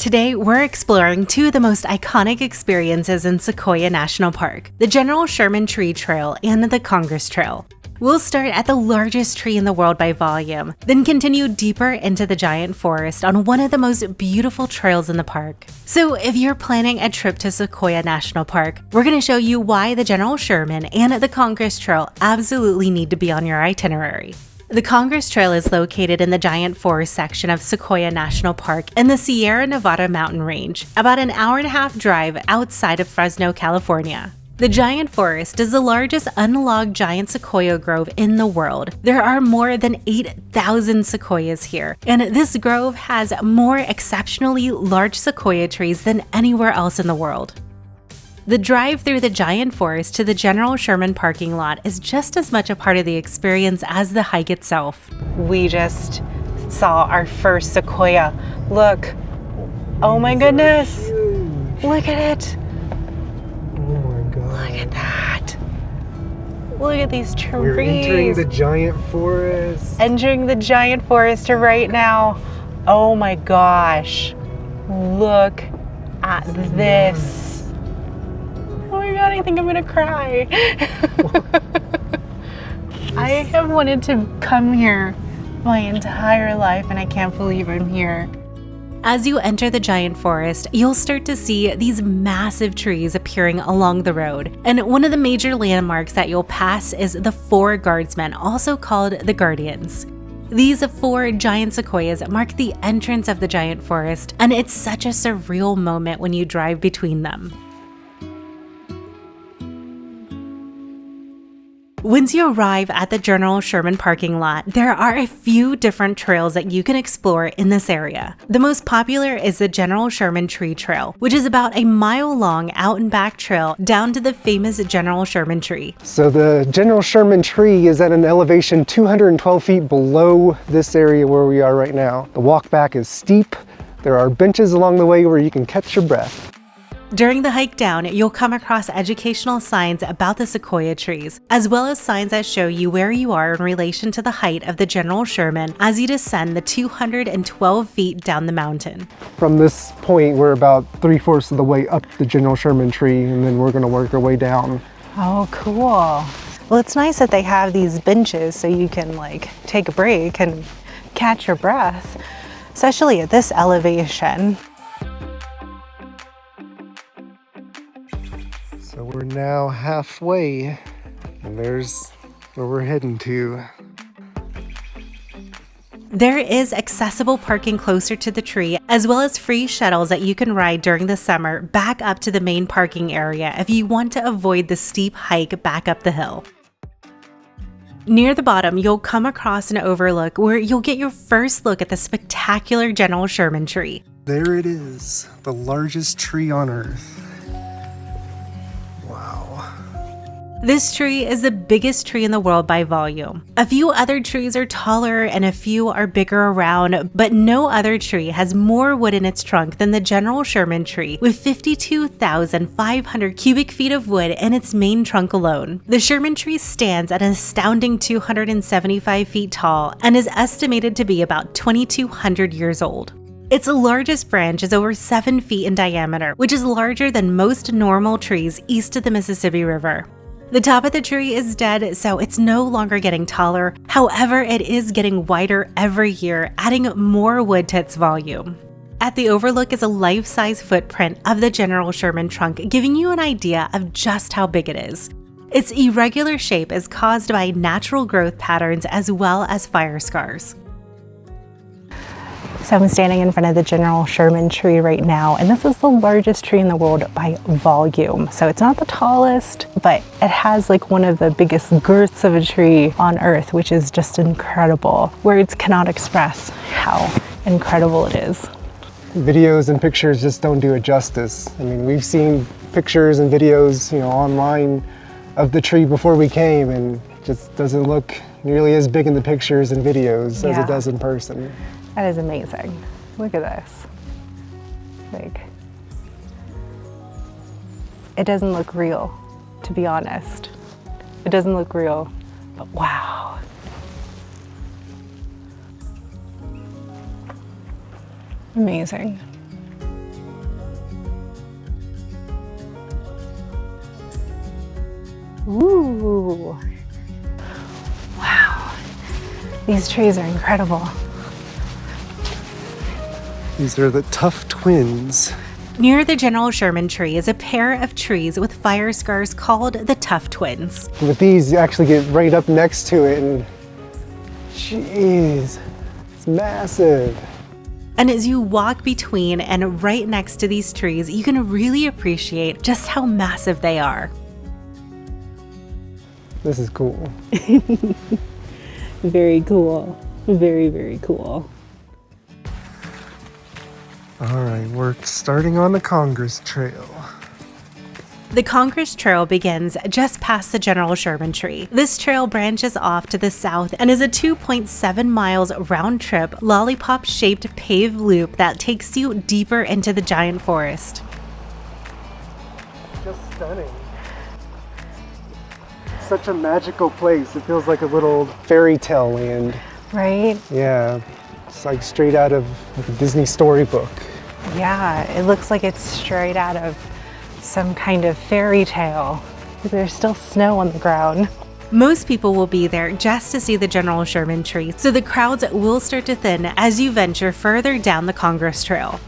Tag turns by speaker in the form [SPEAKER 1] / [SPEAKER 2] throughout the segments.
[SPEAKER 1] Today, we're exploring two of the most iconic experiences in Sequoia National Park, the General Sherman Tree Trail and the Congress Trail. We'll start at the largest tree in the world by volume, then continue deeper into the giant forest on one of the most beautiful trails in the park. So if you're planning a trip to Sequoia National Park, we're going to show you why the General Sherman and the Congress Trail absolutely need to be on your itinerary. The Congress Trail is located in the giant forest section of Sequoia National Park in the Sierra Nevada mountain range, about an hour-and-a-half drive outside of Fresno, California. The giant forest is the largest unlogged giant sequoia grove in the world. There are more than 8,000 sequoias here, and this grove has more exceptionally large sequoia trees than anywhere else in the world. The drive through the giant forest to the General Sherman parking lot is just as much a part of the experience as the hike itself. We just saw our first sequoia. Look. Oh my goodness. Look at it. Look at that. Look at these trees.
[SPEAKER 2] We're entering the giant forest.
[SPEAKER 1] Entering the giant forest right now. Oh my gosh. Look at this. Oh my god, I think I'm gonna cry. I have wanted to come here my entire life and I can't believe I'm here. As you enter the giant forest, you'll start to see these massive trees appearing along the road. And one of the major landmarks that you'll pass is the 4 guardsmen, also called the Guardians. These 4 giant sequoias mark the entrance of the giant forest, and it's such a surreal moment when you drive between them. Once you arrive at the General Sherman parking lot, there are a few different trails that you can explore in this area. The most popular is the General Sherman Tree Trail, which is about a mile-long out-and-back trail down to the famous General Sherman Tree.
[SPEAKER 2] So the General Sherman Tree is at an elevation 212 feet below this area where we are right now. The walk back is steep. There are benches along the way where you can catch your breath.
[SPEAKER 1] During the hike down, you'll come across educational signs about the sequoia trees, as well as signs that show you where you are in relation to the height of the General Sherman as you descend the 212 feet down the mountain.
[SPEAKER 2] From this point, we're about 3/4 of the way up the General Sherman Tree, and then we're going to work our way down.
[SPEAKER 1] Oh, cool. Well, it's nice that they have these benches so you can take a break and catch your breath, especially at this elevation.
[SPEAKER 2] So we're now halfway, and there's where we're heading to.
[SPEAKER 1] There is accessible parking closer to the tree, as well as free shuttles that you can ride during the summer back up to the main parking area if you want to avoid the steep hike back up the hill. Near the bottom, you'll come across an overlook where you'll get your first look at the spectacular General Sherman Tree.
[SPEAKER 2] There it is, the largest tree on Earth.
[SPEAKER 1] This tree is the biggest tree in the world by volume. A few other trees are taller and a few are bigger around, but no other tree has more wood in its trunk than the General Sherman Tree, with 52,500 cubic feet of wood in its main trunk alone. The Sherman Tree stands at an astounding 275 feet tall and is estimated to be about 2,200 years old. Its largest branch is over 7 feet in diameter, which is larger than most normal trees east of the Mississippi River. The top of the tree is dead, so it's no longer getting taller. However, it is getting wider every year, adding more wood to its volume. At the overlook is a life-size footprint of the General Sherman trunk, giving you an idea of just how big it is. Its irregular shape is caused by natural growth patterns as well as fire scars. So I'm standing in front of the General Sherman Tree right now, and this is the largest tree in the world by volume. So it's not the tallest, but it has one of the biggest girths of a tree on Earth, which is just incredible. Words cannot express how incredible it is.
[SPEAKER 2] Videos and pictures just don't do it justice. I mean, we've seen pictures and videos, online of the tree before we came, and it just doesn't look nearly as big in the pictures and videos as it does in person.
[SPEAKER 1] That is amazing. Look at this. It doesn't look real, to be honest. It doesn't look real, but wow. Amazing. These trees are incredible.
[SPEAKER 2] These are the tough twins.
[SPEAKER 1] Near the General Sherman Tree is a pair of trees with fire scars called the Tough Twins.
[SPEAKER 2] With these, you actually get right up next to it and jeez, it's massive.
[SPEAKER 1] And as you walk between and right next to these trees, you can really appreciate just how massive they are.
[SPEAKER 2] This is cool.
[SPEAKER 1] Very cool. Very, very cool.
[SPEAKER 2] All right, we're starting on the Congress Trail.
[SPEAKER 1] The Congress Trail begins just past the General Sherman Tree. This trail branches off to the south and is a 2.7 miles round-trip, lollipop-shaped paved loop that takes you deeper into the giant forest.
[SPEAKER 2] Just stunning. Such a magical place. It feels like a little fairy tale land.
[SPEAKER 1] Right?
[SPEAKER 2] Yeah, it's like straight out of like a Disney storybook.
[SPEAKER 1] Yeah, it looks like it's straight out of some kind of fairy tale. There's still snow on the ground. Most people will be there just to see the General Sherman Tree, so the crowds will start to thin as you venture further down the Congress Trail.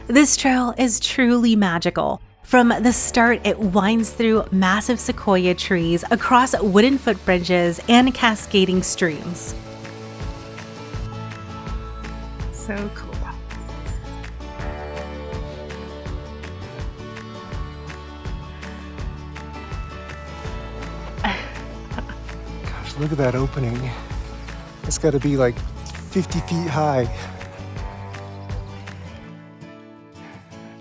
[SPEAKER 1] This trail is truly magical. From the start, it winds through massive sequoia trees, across wooden footbridges, and cascading streams. So cool.
[SPEAKER 2] Gosh, look at that opening. It's got to be like 50 feet high.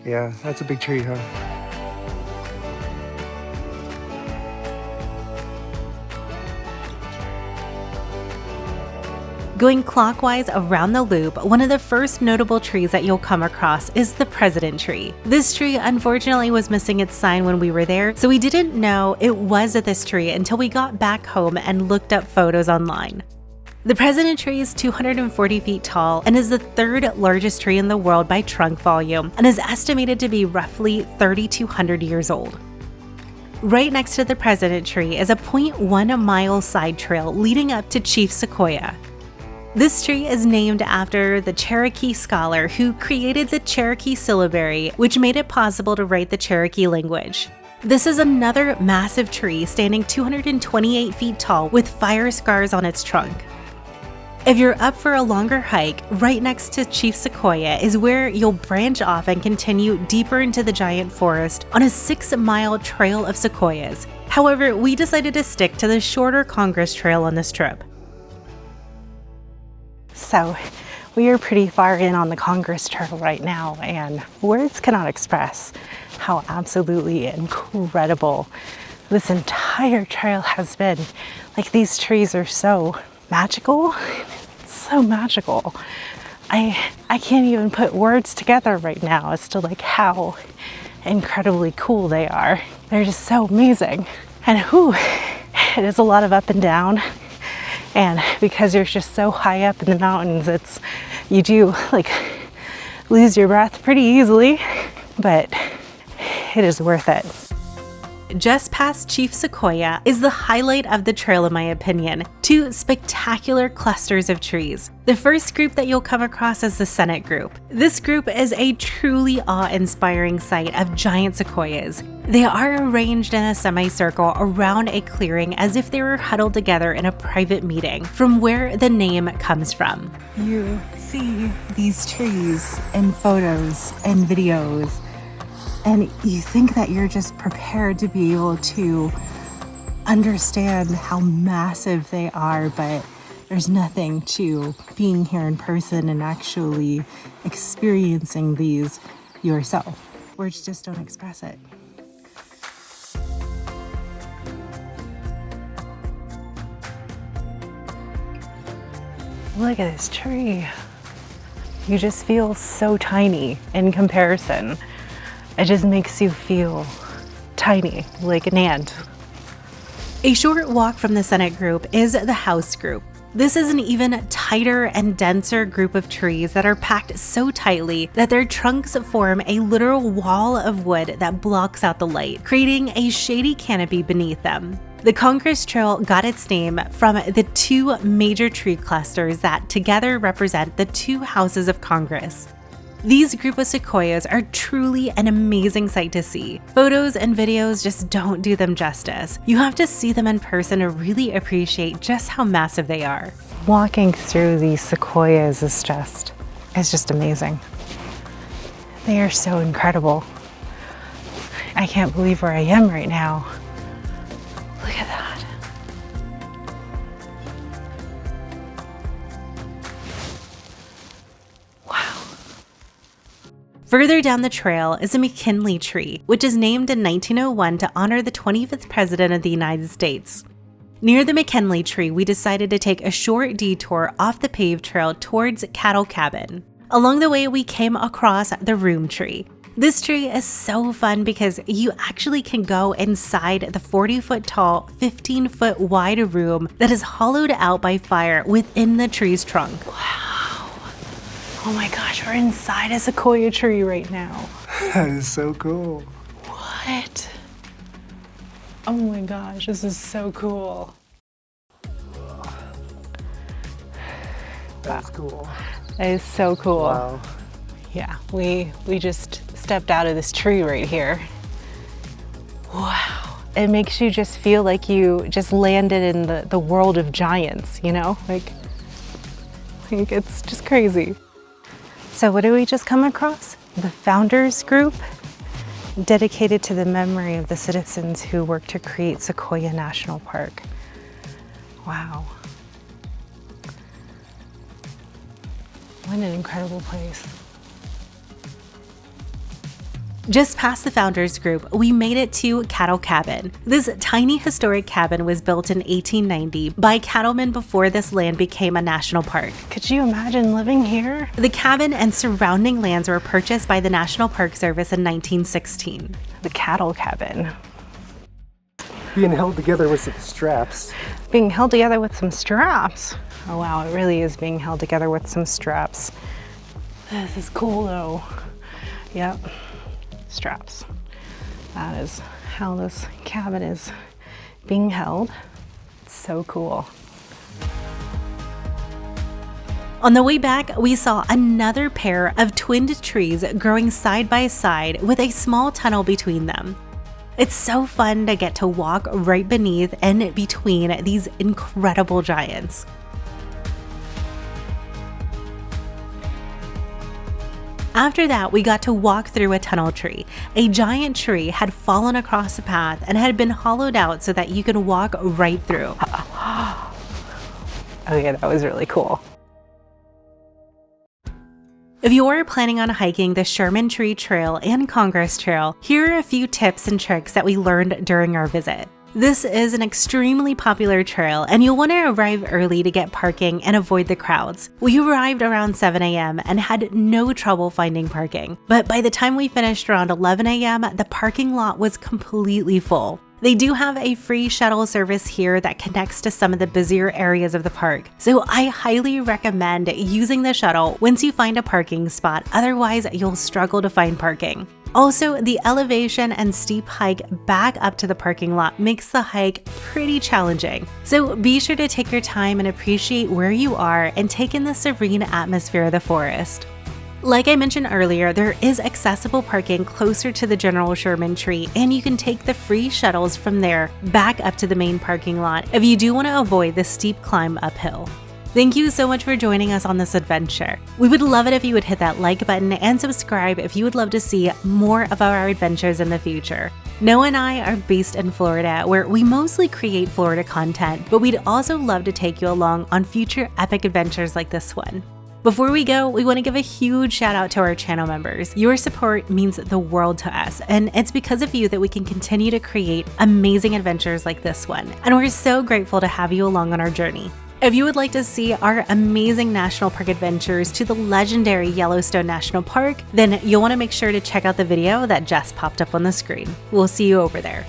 [SPEAKER 2] Yeah, that's a big tree, huh?
[SPEAKER 1] Going clockwise around the loop, one of the first notable trees that you'll come across is the President Tree. This tree unfortunately was missing its sign when we were there, so we didn't know it was this tree until we got back home and looked up photos online. The President Tree is 240 feet tall and is the third largest tree in the world by trunk volume and is estimated to be roughly 3,200 years old. Right next to the President Tree is a 0.1 mile side trail leading up to Chief Sequoia. This tree is named after the Cherokee scholar who created the Cherokee syllabary, which made it possible to write the Cherokee language. This is another massive tree standing 228 feet tall with fire scars on its trunk. If you're up for a longer hike, right next to Chief Sequoia is where you'll branch off and continue deeper into the giant forest on a 6-mile trail of sequoias. However, we decided to stick to the shorter Congress Trail on this trip. So, we are pretty far in on the Congress Trail right now, and words cannot express how absolutely incredible this entire trail has been. Like, these trees are so magical. So magical. I can't even put words together right now as to like how incredibly cool they are. They're just so amazing. And it is a lot of up and down. And because you're just so high up in the mountains, you do like lose your breath pretty easily, but it is worth it. Just past Chief Sequoia is the highlight of the trail in my opinion. 2 spectacular clusters of trees. The first group that you'll come across is the Senate group. This group is a truly awe-inspiring sight of giant sequoias. They are arranged in a semicircle around a clearing as if they were huddled together in a private meeting, from where the name comes from.
[SPEAKER 3] You see these trees in photos and videos, and you think that you're just prepared to be able to understand how massive they are, but there's nothing to being here in person and actually experiencing these yourself. Words just don't express it.
[SPEAKER 1] Look at this tree. You just feel so tiny in comparison. It just makes you feel tiny, like an ant. A short walk from the Senate group is the House group. This is an even tighter and denser group of trees that are packed so tightly that their trunks form a literal wall of wood that blocks out the light, creating a shady canopy beneath them. The Congress Trail got its name from the two major tree clusters that together represent the two houses of Congress. These group of sequoias are truly an amazing sight to see. Photos and videos just don't do them justice. You have to see them in person to really appreciate just how massive they are.
[SPEAKER 3] Walking through these sequoias is just amazing. They are so incredible. I can't believe where I am right now. Look at that. Wow.
[SPEAKER 1] Further down the trail is a McKinley Tree, which is named in 1901 to honor the 25th President of the United States. Near the McKinley Tree, we decided to take a short detour off the paved trail towards Cattle Cabin. Along the way, we came across the Room Tree. This tree is so fun because you actually can go inside the 40-foot tall, 15-foot wide room that is hollowed out by fire within the tree's trunk.
[SPEAKER 3] Wow. Oh my gosh, we're inside a sequoia tree right now.
[SPEAKER 2] That is so cool.
[SPEAKER 3] What? Oh my gosh, this is so cool.
[SPEAKER 2] That's cool.
[SPEAKER 3] That is so cool.
[SPEAKER 2] Wow.
[SPEAKER 3] Yeah, we just stepped out of this tree right here. Wow. It makes you just feel like you just landed in the world of giants, you know? Like it's just crazy. So what did we just come across? The Founders Group, dedicated to the memory of the citizens who worked to create Sequoia National Park. Wow. What an incredible place.
[SPEAKER 1] Just past the Founders Group, we made it to Cattle Cabin. This tiny historic cabin was built in 1890 by cattlemen before this land became a national park.
[SPEAKER 3] Could you imagine living here?
[SPEAKER 1] The cabin and surrounding lands were purchased by the National Park Service in 1916.
[SPEAKER 3] The Cattle Cabin.
[SPEAKER 2] Being held together with some straps.
[SPEAKER 3] Being held together with some straps. Oh wow, it really is being held together with some straps. This is cool though. Yep. Straps. That is how this cabin is being held. It's so cool.
[SPEAKER 1] On the way back, we saw another pair of twinned trees growing side by side with a small tunnel between them. It's so fun to get to walk right beneath and between these incredible giants. After that, we got to walk through a tunnel tree. A giant tree had fallen across the path and had been hollowed out so that you could walk right through.
[SPEAKER 3] Okay, that was really cool.
[SPEAKER 1] If you are planning on hiking the Sherman Tree Trail and Congress Trail, here are a few tips and tricks that we learned during our visit. This is an extremely popular trail, and you'll want to arrive early to get parking and avoid the crowds. We arrived around 7 a.m. and had no trouble finding parking, but by the time we finished around 11 a.m., the parking lot was completely full. They do have a free shuttle service here that connects to some of the busier areas of the park, so I highly recommend using the shuttle once you find a parking spot, otherwise you'll struggle to find parking. Also, the elevation and steep hike back up to the parking lot makes the hike pretty challenging, so be sure to take your time and appreciate where you are and take in the serene atmosphere of the forest. Like I mentioned earlier, there is accessible parking closer to the General Sherman Tree, and you can take the free shuttles from there back up to the main parking lot if you do want to avoid the steep climb uphill. Thank you so much for joining us on this adventure. We would love it if you would hit that like button and subscribe if you would love to see more of our adventures in the future. Noah and I are based in Florida, where we mostly create Florida content, but we'd also love to take you along on future epic adventures like this one. Before we go, we want to give a huge shout out to our channel members. Your support means the world to us, and it's because of you that we can continue to create amazing adventures like this one. And we're so grateful to have you along on our journey. If you would like to see our amazing national park adventures to the legendary Yellowstone National Park, then you'll want to make sure to check out the video that just popped up on the screen. We'll see you over there.